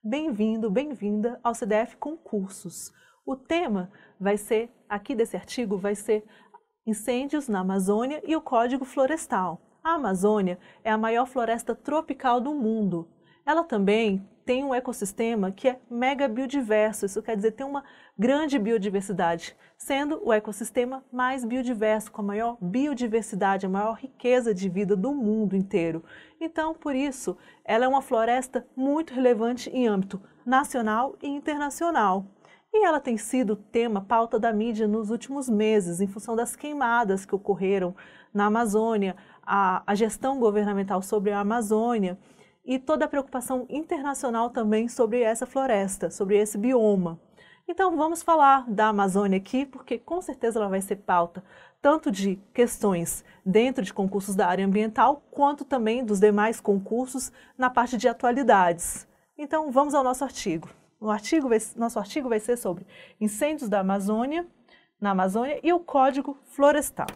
Bem-vindo, bem-vinda ao CDF Concursos. O tema vai ser, aqui desse artigo, vai ser incêndios na Amazônia e o Código Florestal. A Amazônia é a maior floresta tropical do mundo. Ela também tem um ecossistema que é mega biodiverso, isso quer dizer, tem uma grande biodiversidade, sendo o ecossistema mais biodiverso, com a maior biodiversidade, a maior riqueza de vida do mundo inteiro. Então, por isso, ela é uma floresta muito relevante em âmbito nacional e internacional. E ela tem sido tema, pauta da mídia nos últimos meses, em função das queimadas que ocorreram na Amazônia, a gestão governamental sobre a Amazônia e toda a preocupação internacional também sobre essa floresta, sobre esse bioma. Então vamos falar da Amazônia aqui, porque com certeza ela vai ser pauta tanto de questões dentro de concursos da área ambiental, quanto também dos demais concursos na parte de atualidades. Então vamos ao nosso artigo. Nosso artigo vai ser sobre incêndios na Amazônia e o Código Florestal.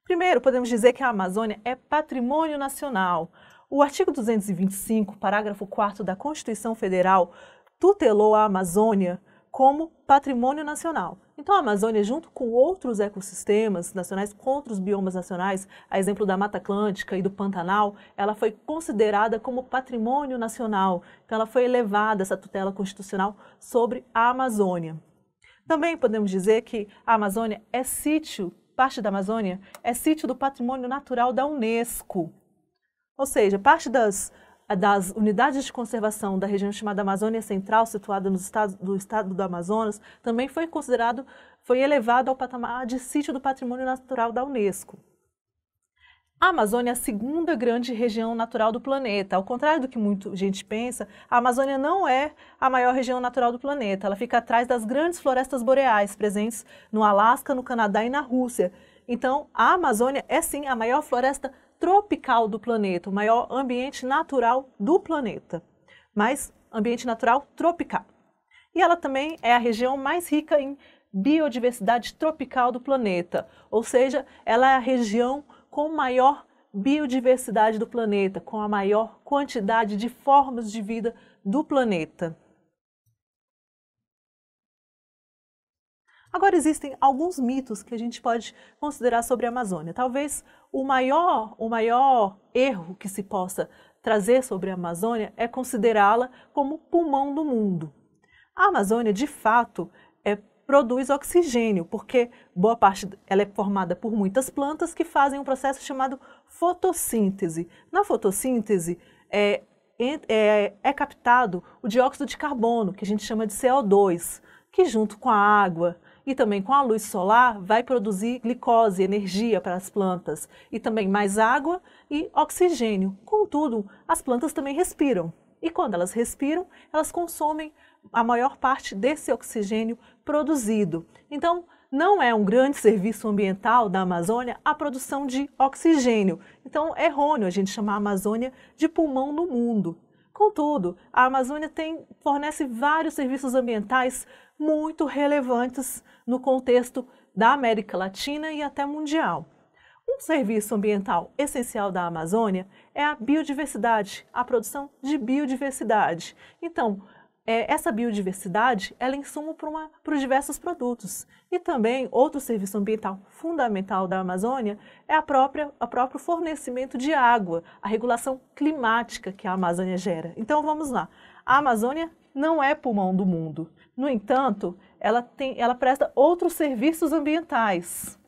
Primeiro, podemos dizer que a Amazônia é patrimônio nacional. O artigo 225, parágrafo 4º da Constituição Federal, tutelou a Amazônia como patrimônio nacional. Então, a Amazônia, junto com outros ecossistemas nacionais, com outros biomas nacionais, a exemplo da Mata Atlântica e do Pantanal, ela foi considerada como patrimônio nacional. Então, ela foi elevada, essa tutela constitucional, sobre a Amazônia. Também podemos dizer que a Amazônia é sítio, parte da Amazônia é sítio do patrimônio natural da Unesco. Ou seja, parte das unidades de conservação da região chamada Amazônia Central, situada no estado do Amazonas, também foi elevado ao patamar de sítio do patrimônio natural da Unesco. A Amazônia é a segunda grande região natural do planeta. Ao contrário do que muita gente pensa, a Amazônia não é a maior região natural do planeta. Ela fica atrás das grandes florestas boreais, presentes no Alasca, no Canadá e na Rússia. Então, a Amazônia é sim a maior floresta tropical do planeta, o maior ambiente natural do planeta, mas ambiente natural tropical. E ela também é a região mais rica em biodiversidade tropical do planeta, ou seja, ela é a região com maior biodiversidade do planeta, com a maior quantidade de formas de vida do planeta. Agora, existem alguns mitos que a gente pode considerar sobre a Amazônia. Talvez o maior erro que se possa trazer sobre a Amazônia é considerá-la como pulmão do mundo. A Amazônia, de fato, produz oxigênio, porque boa parte ela é formada por muitas plantas que fazem um processo chamado fotossíntese. Na fotossíntese é captado o dióxido de carbono, que a gente chama de CO2, que junto com a água e também com a luz solar vai produzir glicose, energia para as plantas, e também mais água e oxigênio. Contudo, as plantas também respiram, e quando elas respiram, elas consomem a maior parte desse oxigênio produzido. Então, não é um grande serviço ambiental da Amazônia a produção de oxigênio. Então, é errôneo a gente chamar a Amazônia de pulmão do mundo. Contudo, a Amazônia fornece vários serviços ambientais muito relevantes no contexto da América Latina e até mundial. Um serviço ambiental essencial da Amazônia é a biodiversidade, a produção de biodiversidade. Então, essa biodiversidade ela é insumo para os diversos produtos. E também outro serviço ambiental fundamental da Amazônia é o próprio fornecimento de água, a regulação climática que a Amazônia gera. Então vamos lá, a Amazônia não é pulmão do mundo. No entanto, ela presta outros serviços ambientais,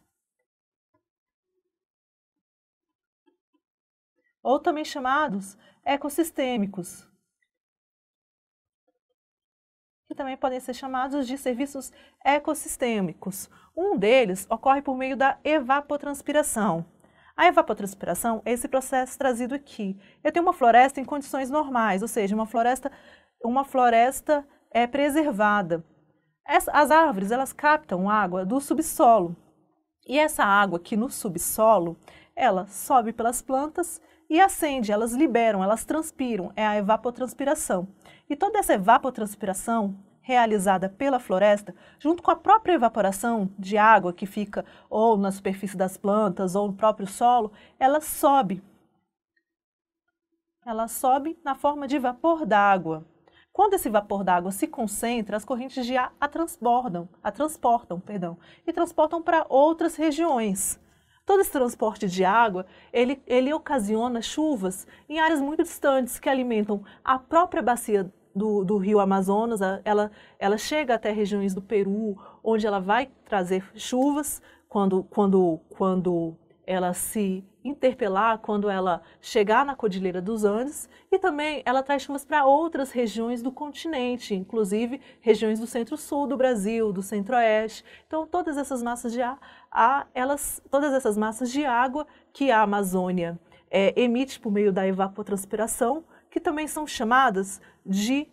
ou também chamados ecossistêmicos, que também podem ser chamados de serviços ecossistêmicos. Um deles ocorre por meio da evapotranspiração. A evapotranspiração é esse processo trazido aqui. Eu tenho uma floresta em condições normais, ou seja, uma floresta preservada. As árvores elas captam água do subsolo. E essa água aqui no subsolo, ela sobe pelas plantas e acende, elas liberam, elas transpiram, é a evapotranspiração. E toda essa evapotranspiração realizada pela floresta, junto com a própria evaporação de água que fica ou na superfície das plantas ou no próprio solo, ela sobe ela sobe na forma de vapor d'água. Quando esse vapor d'água se concentra, as correntes de ar a transportam, e transportam para outras regiões. Todo esse transporte de água, ele ocasiona chuvas em áreas muito distantes que alimentam a própria bacia do rio Amazonas. Ela chega até regiões do Peru, onde ela vai trazer chuvas quando ela se interpelar, quando ela chegar na Cordilheira dos Andes, e também ela traz chuvas para outras regiões do continente, inclusive regiões do centro-sul do Brasil, do centro-oeste. Então, todas essas massas de todas essas massas de água que a Amazônia emite por meio da evapotranspiração, que também são chamadas de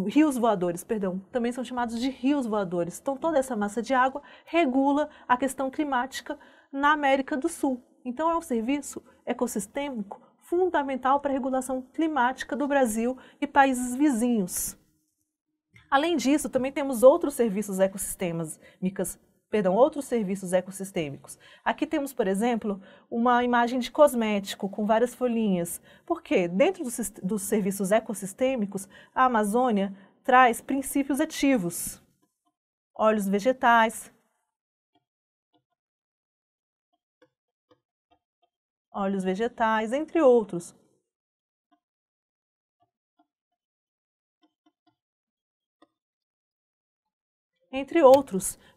rios voadores, também são chamados de rios voadores. Então, toda essa massa de água regula a questão climática na América do Sul. Então, é um serviço ecossistêmico fundamental para a regulação climática do Brasil e países vizinhos. Além disso, também temos outros serviços ecossistêmicos. Aqui temos, por exemplo, uma imagem de cosmético com várias folhinhas. Por quê? Dentro dos serviços ecossistêmicos, a Amazônia traz princípios ativos, óleos vegetais, entre outros.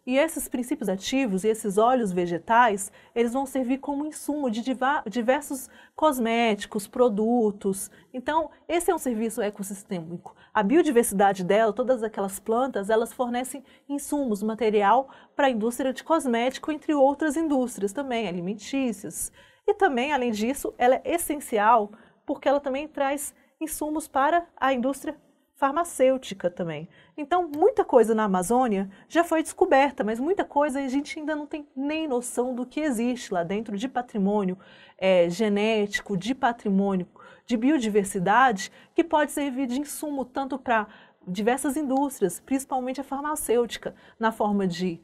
E esses princípios ativos e esses óleos vegetais, eles vão servir como insumo de diversos cosméticos, produtos. Então, esse é um serviço ecossistêmico. A biodiversidade dela, todas aquelas plantas, elas fornecem insumos, material para a indústria de cosmético, entre outras indústrias também, alimentícias. E também, além disso, ela é essencial porque ela também traz insumos para a indústria farmacêutica também. Então, muita coisa na Amazônia já foi descoberta, mas muita coisa a gente ainda não tem nem noção do que existe lá dentro de patrimônio genético, de patrimônio de biodiversidade, que pode servir de insumo tanto para diversas indústrias, principalmente a farmacêutica, na forma de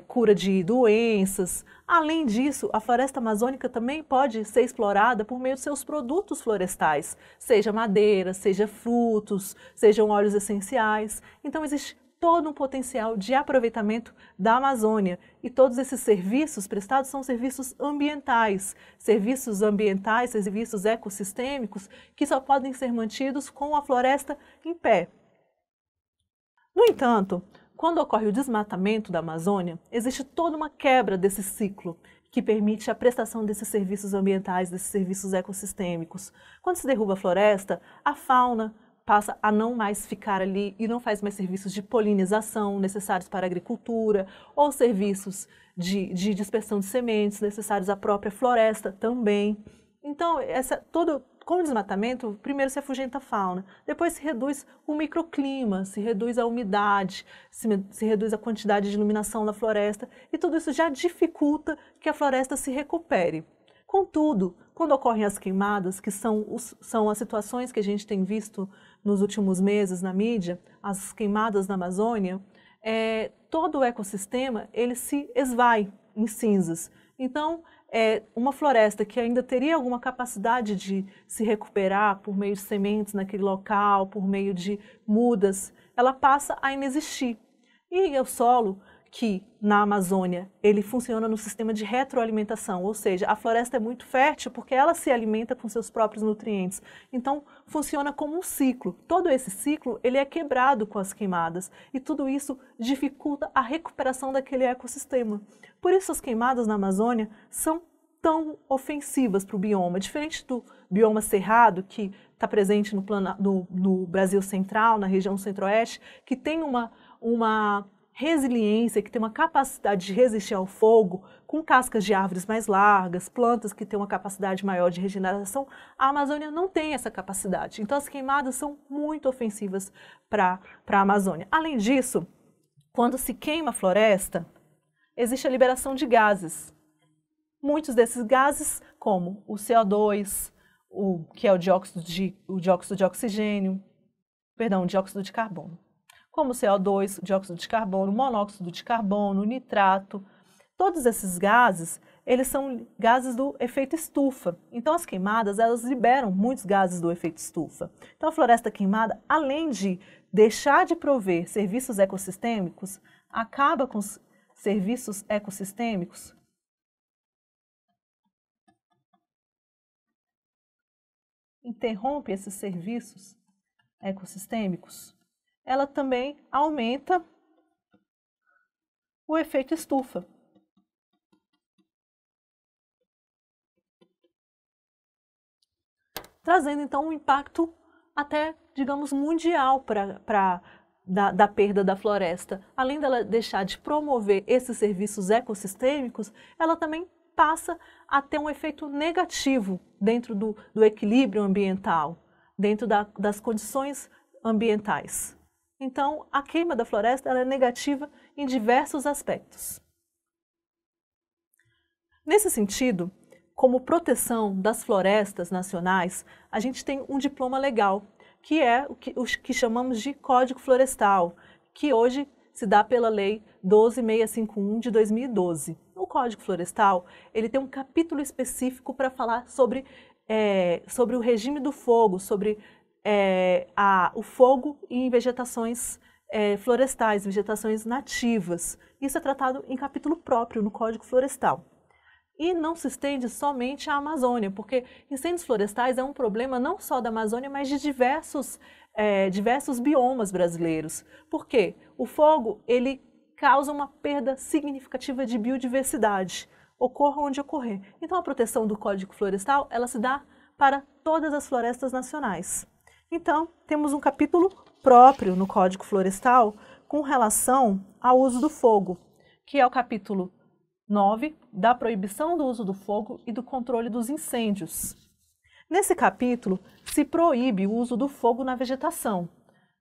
cura de doenças. Além disso, a floresta amazônica também pode ser explorada por meio de seus produtos florestais, seja madeira, seja frutos, sejam óleos essenciais. Então, existe todo um potencial de aproveitamento da Amazônia. E todos esses serviços prestados são serviços ambientais, serviços ecossistêmicos, que só podem ser mantidos com a floresta em pé. No entanto, quando ocorre o desmatamento da Amazônia, existe toda uma quebra desse ciclo que permite a prestação desses serviços ambientais, desses serviços ecossistêmicos. Quando se derruba a floresta, a fauna passa a não mais ficar ali e não faz mais serviços de polinização necessários para a agricultura ou serviços de dispersão de sementes necessários à própria floresta também. Então, com o desmatamento, primeiro se afugenta a fauna, depois se reduz o microclima, se reduz a umidade, se reduz a quantidade de iluminação na floresta, e tudo isso já dificulta que a floresta se recupere. Contudo, quando ocorrem as queimadas, que são as situações que a gente tem visto nos últimos meses na mídia, as queimadas na Amazônia, todo o ecossistema ele se esvai em cinzas. Então, uma floresta que ainda teria alguma capacidade de se recuperar por meio de sementes naquele local, por meio de mudas, ela passa a inexistir. E o solo, que na Amazônia ele funciona no sistema de retroalimentação, ou seja, a floresta é muito fértil porque ela se alimenta com seus próprios nutrientes. Então, funciona como um ciclo. Todo esse ciclo ele é quebrado com as queimadas e tudo isso dificulta a recuperação daquele ecossistema. Por isso, as queimadas na Amazônia são tão ofensivas para o bioma, diferente do bioma cerrado, que está presente no Brasil central, na região centro-oeste, que tem uma resiliência, que tem uma capacidade de resistir ao fogo, com cascas de árvores mais largas, plantas que têm uma capacidade maior de regeneração. A Amazônia não tem essa capacidade. Então, as queimadas são muito ofensivas para a Amazônia. Além disso, quando se queima a floresta, existe a liberação de gases. Muitos desses gases, como o CO2, que é o dióxido de oxigênio, perdão, dióxido de carbono, como o CO2, o dióxido de carbono, o monóxido de carbono, o nitrato, todos esses gases, eles são gases do efeito estufa. Então, as queimadas, elas liberam muitos gases do efeito estufa. Então, a floresta queimada, além de deixar de prover serviços ecossistêmicos, acaba com os serviços ecossistêmicos, interrompe esses serviços ecossistêmicos, ela também aumenta o efeito estufa. Trazendo, então, um impacto até, digamos, mundial da perda da floresta. Além dela deixar de promover esses serviços ecossistêmicos, ela também passa a ter um efeito negativo dentro do equilíbrio ambiental, dentro das condições ambientais. Então, a queima da floresta ela é negativa em diversos aspectos. Nesse sentido, como proteção das florestas nacionais, a gente tem um diploma legal, que é o que chamamos de Código Florestal, que hoje se dá pela Lei 12.651 de 2012. O Código Florestal ele tem um capítulo específico para falar sobre o regime do fogo, sobre o fogo em vegetações florestais, vegetações nativas. Isso é tratado em capítulo próprio no Código Florestal. E não se estende somente à Amazônia, porque incêndios florestais é um problema não só da Amazônia, mas de diversos biomas brasileiros. Por quê? O fogo ele causa uma perda significativa de biodiversidade, ocorra onde ocorrer. Então a proteção do Código Florestal ela se dá para todas as florestas nacionais. Então temos um capítulo próprio no Código Florestal com relação ao uso do fogo, que é o capítulo 9, da proibição do uso do fogo e do controle dos incêndios. Nesse capítulo, se proíbe o uso do fogo na vegetação,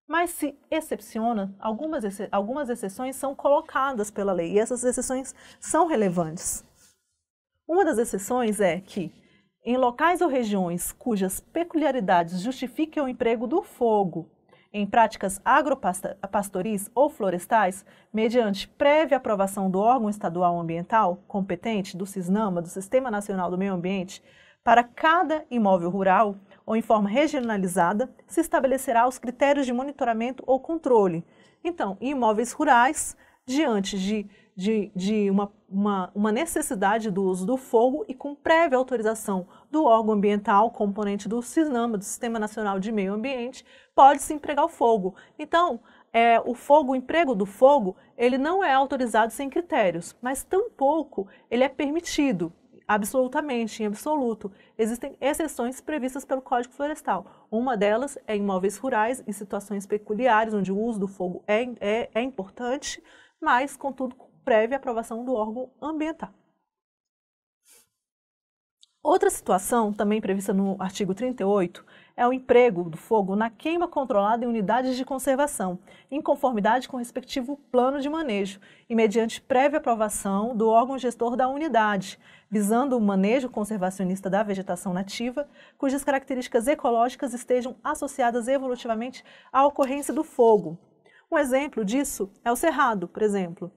mas se excepciona, algumas exceções são colocadas pela lei, e essas exceções são relevantes. Uma das exceções é que, em locais ou regiões cujas peculiaridades justifiquem o emprego do fogo em práticas agropastoris ou florestais, mediante prévia aprovação do órgão estadual ambiental competente, do SISNAMA, do Sistema Nacional do Meio Ambiente, para cada imóvel rural ou em forma regionalizada, se estabelecerá os critérios de monitoramento ou controle. Então, em imóveis rurais, diante de uma necessidade do uso do fogo e com prévia autorização do órgão ambiental, componente do SISNAMA, do Sistema Nacional de Meio Ambiente, pode-se empregar o fogo. Então, o emprego do fogo, ele não é autorizado sem critérios, mas tampouco ele é permitido, absolutamente, em absoluto. Existem exceções previstas pelo Código Florestal. Uma delas é imóveis rurais, em situações peculiares, onde o uso do fogo é importante, mas, contudo, com prévia aprovação do órgão ambiental. Outra situação, também prevista no artigo 38, é o emprego do fogo na queima controlada em unidades de conservação, em conformidade com o respectivo plano de manejo e mediante prévia aprovação do órgão gestor da unidade, visando o manejo conservacionista da vegetação nativa, cujas características ecológicas estejam associadas evolutivamente à ocorrência do fogo. Um exemplo disso é o cerrado, por exemplo.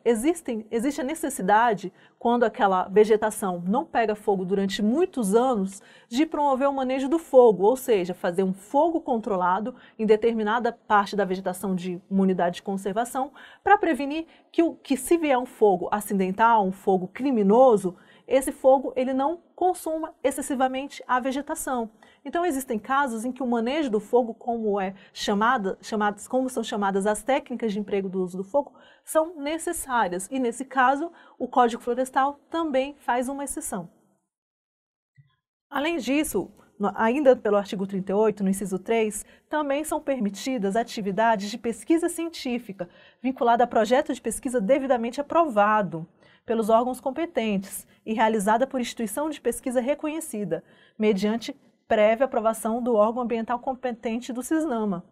Existe a necessidade, quando aquela vegetação não pega fogo durante muitos anos, de promover o manejo do fogo, ou seja, fazer um fogo controlado em determinada parte da vegetação de uma unidade de conservação, para prevenir que se vier um fogo acidental, um fogo criminoso, esse fogo ele não consuma excessivamente a vegetação. Então existem casos em que o manejo do fogo, como são chamadas as técnicas de emprego do uso do fogo, são necessárias. E nesse caso, o Código Florestal também faz uma exceção. Além disso, ainda pelo artigo 38, no inciso 3, também são permitidas atividades de pesquisa científica vinculada a projeto de pesquisa devidamente aprovado pelos órgãos competentes e realizada por instituição de pesquisa reconhecida, mediante prévia aprovação do órgão ambiental competente do SISNAMA.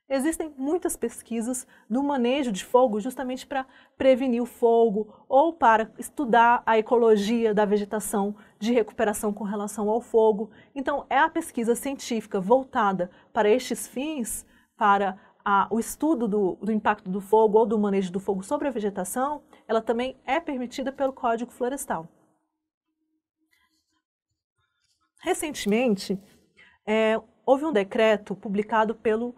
Existem muitas pesquisas do manejo de fogo justamente para prevenir o fogo ou para estudar a ecologia da vegetação de recuperação com relação ao fogo. Então, é a pesquisa científica voltada para estes fins, para o estudo do impacto do fogo ou do manejo do fogo sobre a vegetação, ela também é permitida pelo Código Florestal. Recentemente, houve um decreto publicado pelo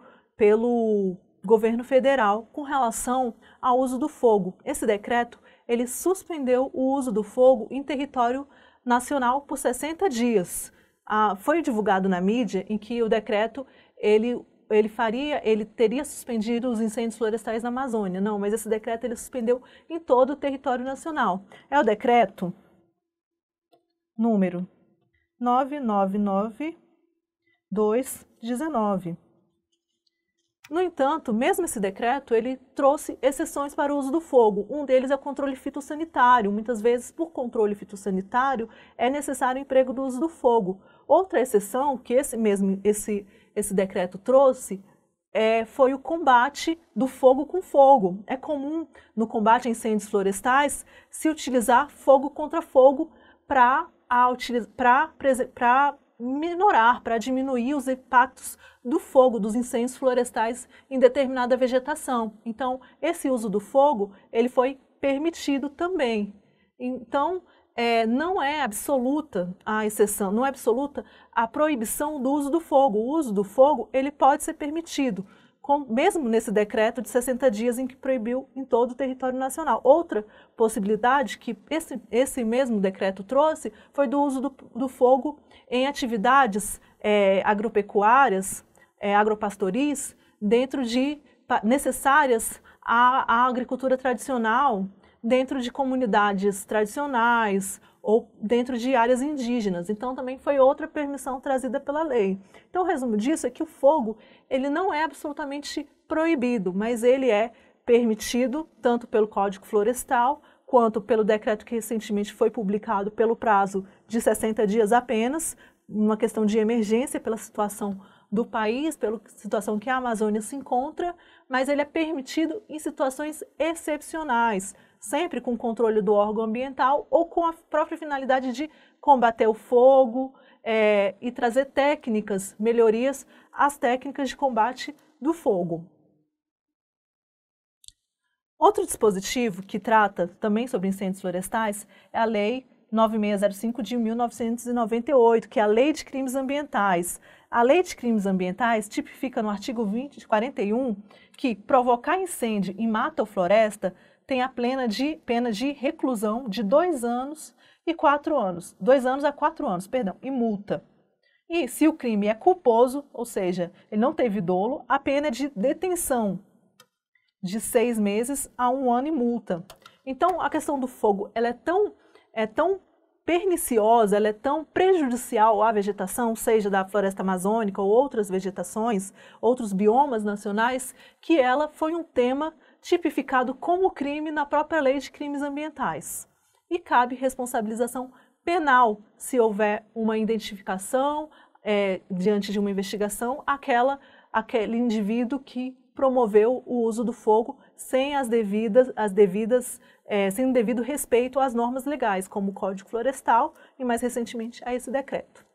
governo federal com relação ao uso do fogo. Esse decreto, ele suspendeu o uso do fogo em território nacional por 60 dias. Foi divulgado na mídia em que o decreto, ele teria suspendido os incêndios florestais na Amazônia. Não, mas esse decreto ele suspendeu em todo o território nacional. É o decreto número 999/2019. No entanto, mesmo esse decreto, ele trouxe exceções para o uso do fogo. Um deles é o controle fitossanitário. Muitas vezes, por controle fitossanitário, é necessário o emprego do uso do fogo. Outra exceção que esse decreto trouxe foi o combate do fogo com fogo. É comum, no combate a incêndios florestais, se utilizar fogo contra fogo para minorar, para diminuir os impactos do fogo, dos incêndios florestais em determinada vegetação. Então, esse uso do fogo, ele foi permitido também. Então, não é absoluta a exceção, não é absoluta a proibição do uso do fogo. O uso do fogo, ele pode ser permitido, mesmo nesse decreto de 60 dias em que proibiu em todo o território nacional. Outra possibilidade que esse mesmo decreto trouxe foi do uso do fogo em atividades agropecuárias, agropastoris, necessárias à agricultura tradicional, dentro de comunidades tradicionais ou dentro de áreas indígenas. Então, também foi outra permissão trazida pela lei. Então, o resumo disso é que o fogo, ele não é absolutamente proibido, mas ele é permitido tanto pelo Código Florestal, quanto pelo decreto que recentemente foi publicado pelo prazo de 60 dias apenas, uma questão de emergência pela situação do país, pela situação que a Amazônia se encontra, mas ele é permitido em situações excepcionais, sempre com controle do órgão ambiental ou com a própria finalidade de combater o fogo e trazer técnicas, melhorias às técnicas de combate do fogo. Outro dispositivo que trata também sobre incêndios florestais é a Lei 9605 de 1998, que é a Lei de Crimes Ambientais. A Lei de Crimes Ambientais tipifica no artigo 41 que provocar incêndio em mata ou floresta tem a pena de reclusão de 2 anos e 4 anos. 2 anos a 4 anos, perdão, e multa. E se o crime é culposo, ou seja, ele não teve dolo, a pena é de detenção de 6 meses a 1 ano e multa. Então, a questão do fogo, ela é tão perniciosa, ela é tão prejudicial à vegetação, seja da floresta amazônica ou outras vegetações, outros biomas nacionais, que ela foi um tema tipificado como crime na própria Lei de Crimes Ambientais. E cabe responsabilização penal se houver uma identificação diante de uma investigação, aquele indivíduo que promoveu o uso do fogo sem sem o devido respeito às normas legais, como o Código Florestal e, mais recentemente, a esse decreto.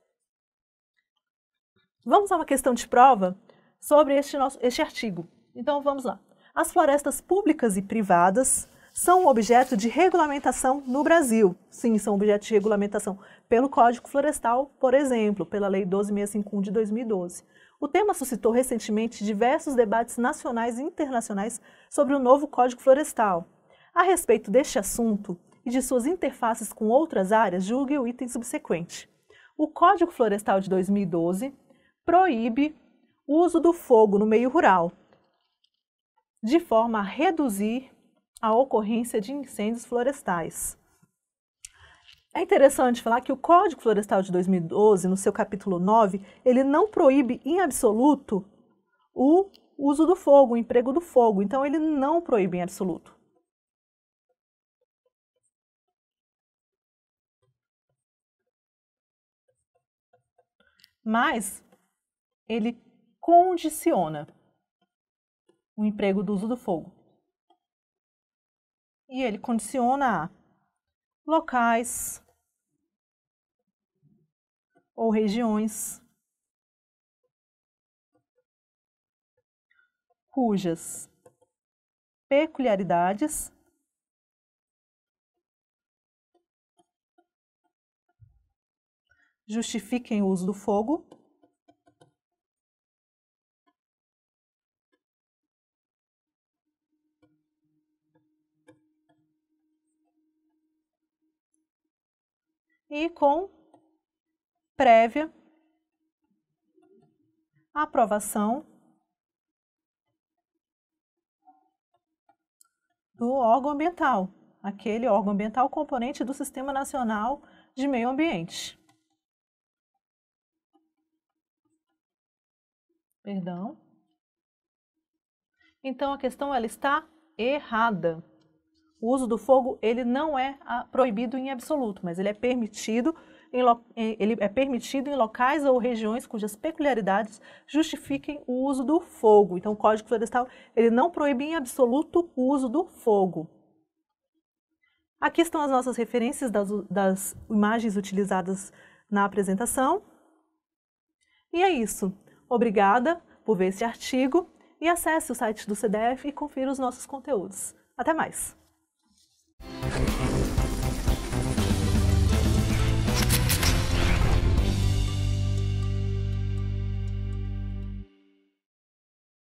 Vamos a uma questão de prova sobre este artigo. Então, vamos lá. As florestas públicas e privadas são objeto de regulamentação no Brasil. Sim, são objeto de regulamentação pelo Código Florestal, por exemplo, pela Lei 12651 de 2012. O tema suscitou recentemente diversos debates nacionais e internacionais sobre o novo Código Florestal. A respeito deste assunto e de suas interfaces com outras áreas, julgue o item subsequente. O Código Florestal de 2012 proíbe o uso do fogo no meio rural, de forma a reduzir a ocorrência de incêndios florestais. É interessante falar que o Código Florestal de 2012, no seu capítulo 9, ele não proíbe em absoluto o uso do fogo, o emprego do fogo. Então, ele não proíbe em absoluto. Mas ele condiciona o emprego do uso do fogo. E ele condiciona a locais ou regiões cujas peculiaridades justifiquem o uso do fogo e com prévia aprovação do órgão ambiental, aquele órgão ambiental componente do Sistema Nacional de Meio Ambiente. Perdão. Então a questão ela está errada. O uso do fogo ele não é proibido em absoluto, mas ele é permitido em locais ou regiões cujas peculiaridades justifiquem o uso do fogo. Então o Código Florestal ele não proíbe em absoluto o uso do fogo. Aqui estão as nossas referências das imagens utilizadas na apresentação. E é isso. Obrigada por ver esse artigo e acesse o site do CDF e confira os nossos conteúdos. Até mais!